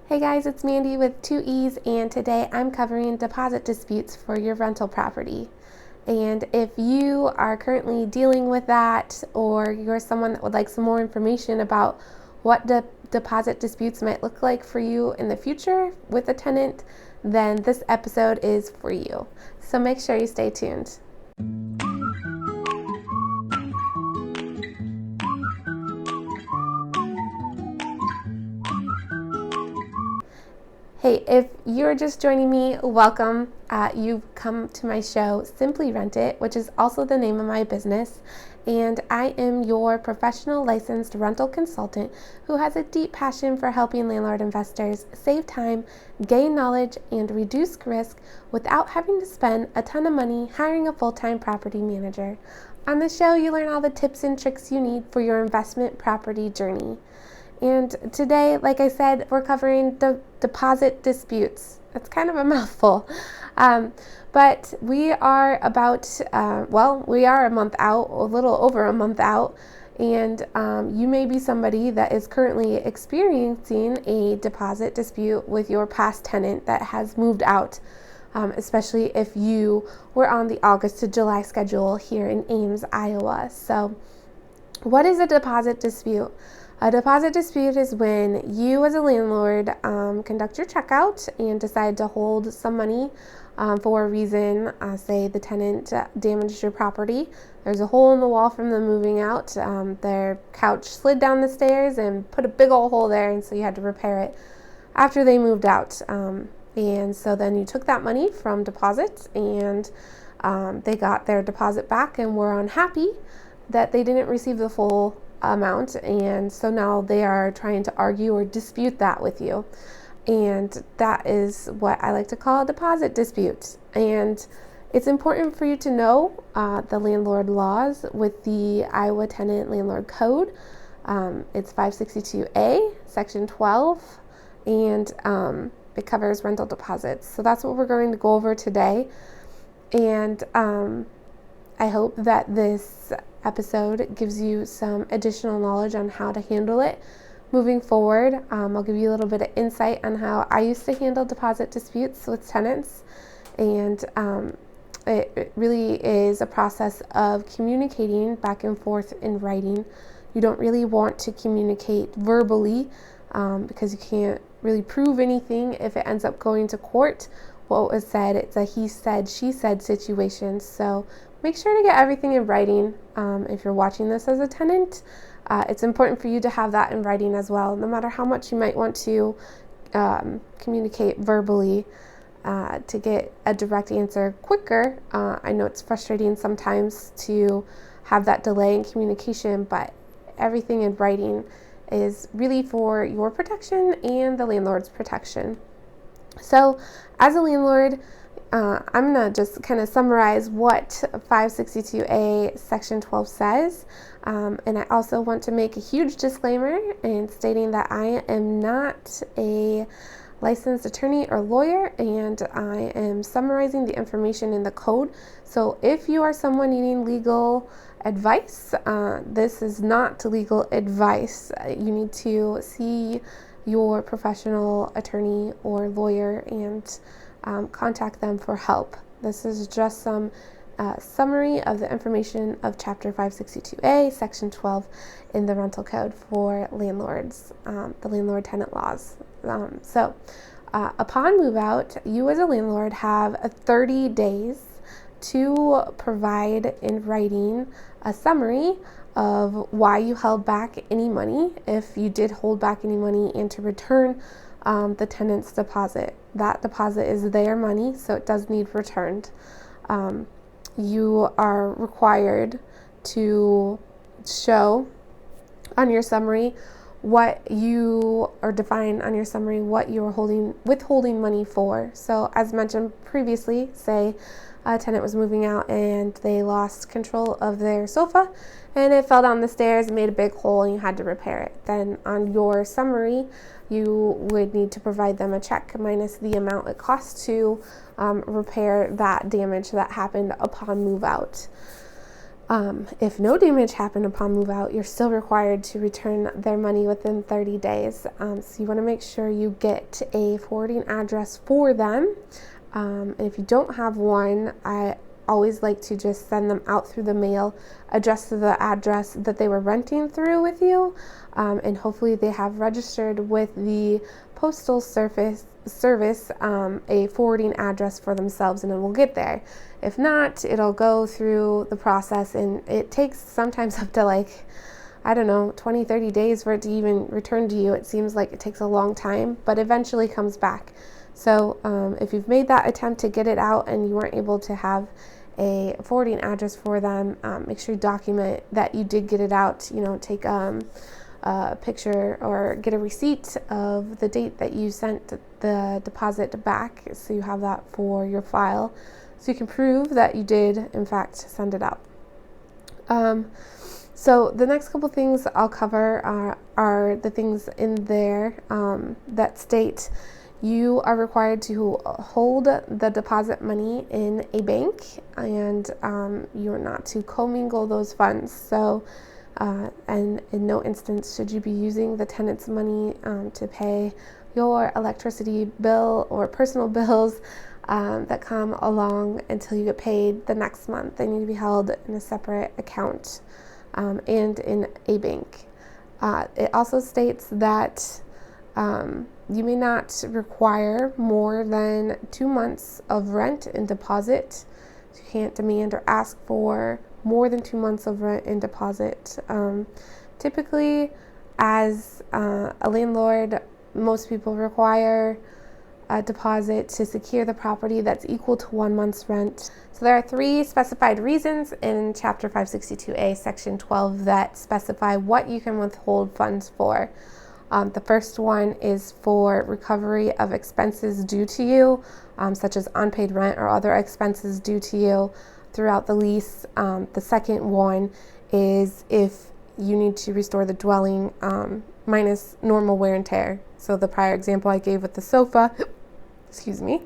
Hey guys, it's Mandy with 2E's, and today I'm covering deposit disputes for your rental property. And if you are currently dealing with that, or you're someone that would like some more information about what deposit disputes might look like for you in the future with a tenant, then this episode is for you. So make sure you stay tuned. Hey, if you're just joining me, welcome. You've come to my show, Simply Rent It, which is also the name of my business. And I am your professional licensed rental consultant who has a deep passion for helping landlord investors save time, gain knowledge, and reduce risk without having to spend a ton of money hiring a full-time property manager. On the show, you learn all the tips and tricks you need for your investment property journey. And today, like I said, we're covering the deposit disputes. It's kind of a mouthful. But we are we are a month out, a little over a month out. And you may be somebody that is currently experiencing a deposit dispute with your past tenant that has moved out, especially if you were on the August to July schedule here in Ames, Iowa. So what is a deposit dispute? A deposit dispute is when you as a landlord conduct your checkout and decide to hold some money for a reason. Say the tenant damaged your property. There's a hole in the wall from them moving out. Their couch slid down the stairs and put a big old hole there, and so you had to repair it after they moved out. And so then you took that money from deposit, and they got their deposit back and were unhappy that they didn't receive the full amount, and so now they are trying to argue or dispute that with you, and that is what I like to call a deposit dispute. And it's important for you to know the landlord laws with the Iowa Tenant Landlord Code. It's 562A, Section 12, and it covers rental deposits. So that's what we're going to go over today, and I hope that this episode gives you some additional knowledge on how to handle it moving forward. I'll give you a little bit of insight on how I used to handle deposit disputes with tenants, and it really is a process of communicating back and forth in writing. You don't really want to communicate verbally because you can't really prove anything if it ends up going to court. What was said, it's a he said, she said situation. So make sure to get everything in writing. If you're watching this as a tenant, it's important for you to have that in writing as well, no matter how much you might want to communicate verbally to get a direct answer quicker. I know it's frustrating sometimes to have that delay in communication, but everything in writing is really for your protection and the landlord's protection. So as a landlord, I'm going to just kind of summarize what 562A Section 12 says. And I also want to make a huge disclaimer in stating that I am not a licensed attorney or lawyer, and I am summarizing the information in the code. So if you are someone needing legal advice, this is not legal advice. You need to see your professional attorney or lawyer and contact them for help. This is just some summary of the information of Chapter 562A, Section 12 in the rental code for landlords, the landlord-tenant laws. So upon move out, you as a landlord have 30 days to provide in writing a summary of why you held back any money, if you did hold back any money, and to return the tenant's deposit. That deposit is their money, so it does need returned. You are required to show on your summary what you are define on your summary what you are withholding money for. So as mentioned previously, say a tenant was moving out and they lost control of their sofa and it fell down the stairs and made a big hole and you had to repair it. Then on your summary, you would need to provide them a check minus the amount it costs to repair that damage that happened upon move out. If no damage happened upon move out, you're still required to return their money within 30 days. So you want to make sure you get a forwarding address for them. And if you don't have one, I always like to just send them out through the mail, addressed to the address that they were renting through with you. And hopefully they have registered with the postal service a forwarding address for themselves, and it will get there. If not, it'll go through the process, and it takes sometimes up to 20, 30 days for it to even return to you. It seems like it takes a long time, but eventually comes back. So if you've made that attempt to get it out and you weren't able to have a forwarding address for them, make sure you document that you did get it out. Take a picture or get a receipt of the date that you sent the deposit back, so you have that for your file, so you can prove that you did in fact send it out. So the next couple things I'll cover are the things in there that state you are required to hold the deposit money in a bank, and you're not to commingle those funds. So and in no instance should you be using the tenant's money to pay your electricity bill or personal bills that come along until you get paid the next month. They need to be held in a separate account and in a bank. It also states that you may not require more than 2 months of rent and deposit. You can't demand or ask for more than 2 months of rent and deposit. Typically, as a landlord, most people require a deposit to secure the property that's equal to 1 month's rent. So there are 3 specified reasons in Chapter 562A, Section 12, that specify what you can withhold funds for. The first one is for recovery of expenses due to you, such as unpaid rent or other expenses due to you throughout the lease. The second one is if you need to restore the dwelling minus normal wear and tear. So the prior example I gave with the sofa, excuse me.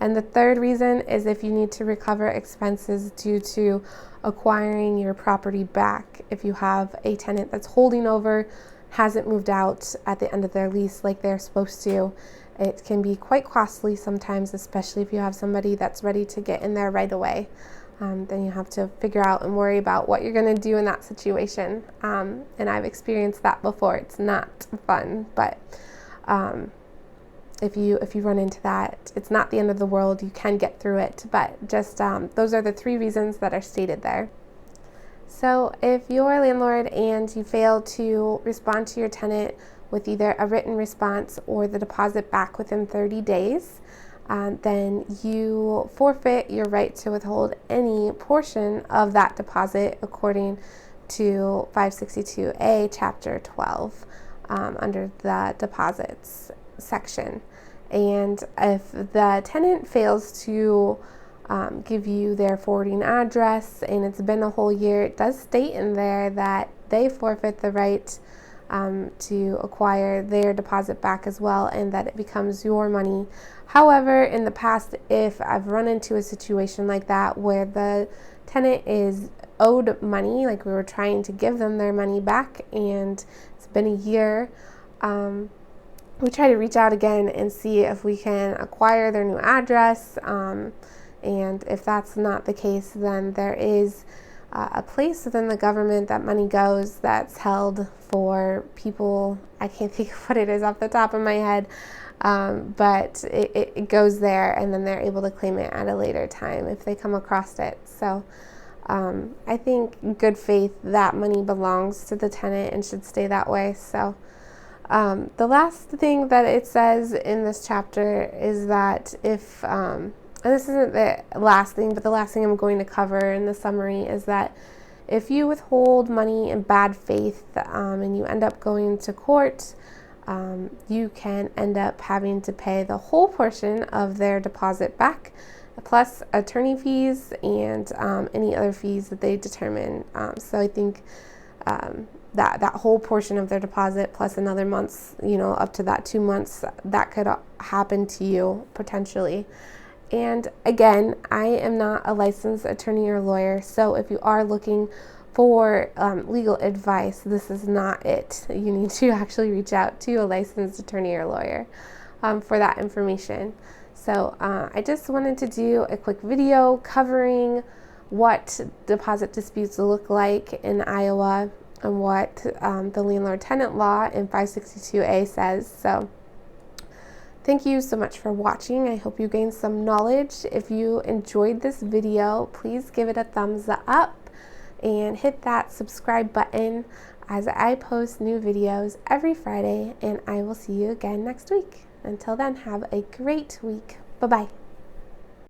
And the third reason is if you need to recover expenses due to acquiring your property back. If you have a tenant that's holding over, hasn't moved out at the end of their lease like they're supposed to, it can be quite costly sometimes, especially if you have somebody that's ready to get in there right away. Then you have to figure out and worry about what you're going to do in that situation. And I've experienced that before. It's not fun, but if you run into that, it's not the end of the world. You can get through it, but just those are the 3 reasons that are stated there. So if you're a landlord and you fail to respond to your tenant with either a written response or the deposit back within 30 days, then you forfeit your right to withhold any portion of that deposit according to 562A, Chapter 12, under the deposits section. And if the tenant fails to give you their forwarding address and it's been a whole year, it does state in there that they forfeit the right to acquire their deposit back as well, and that it becomes your money. However, in the past, if I've run into a situation like that where the tenant is owed money, like we were trying to give them their money back and it's been a year, we try to reach out again and see if we can acquire their new address. And if that's not the case, then there is a place within the government that money goes that's held for people. I can't think of what it is off the top of my head, but it goes there, and then they're able to claim it at a later time if they come across it. So I think in good faith, that money belongs to the tenant and should stay that way. So the last thing that it says in this chapter is that if and this isn't the last thing, but the last thing I'm going to cover in the summary is that if you withhold money in bad faith and you end up going to court, you can end up having to pay the whole portion of their deposit back, plus attorney fees and any other fees that they determine. So I think that whole portion of their deposit plus another month's, up to that 2 months, that could happen to you potentially. And again, I am not a licensed attorney or lawyer, so if you are looking for legal advice, this is not it. You need to actually reach out to a licensed attorney or lawyer for that information. So I just wanted to do a quick video covering what deposit disputes look like in Iowa and what the landlord-tenant law in 562A says. So thank you so much for watching. I hope you gained some knowledge. If you enjoyed this video, please give it a thumbs up and hit that subscribe button as I post new videos every Friday, and I will see you again next week. Until then, have a great week. Bye-bye.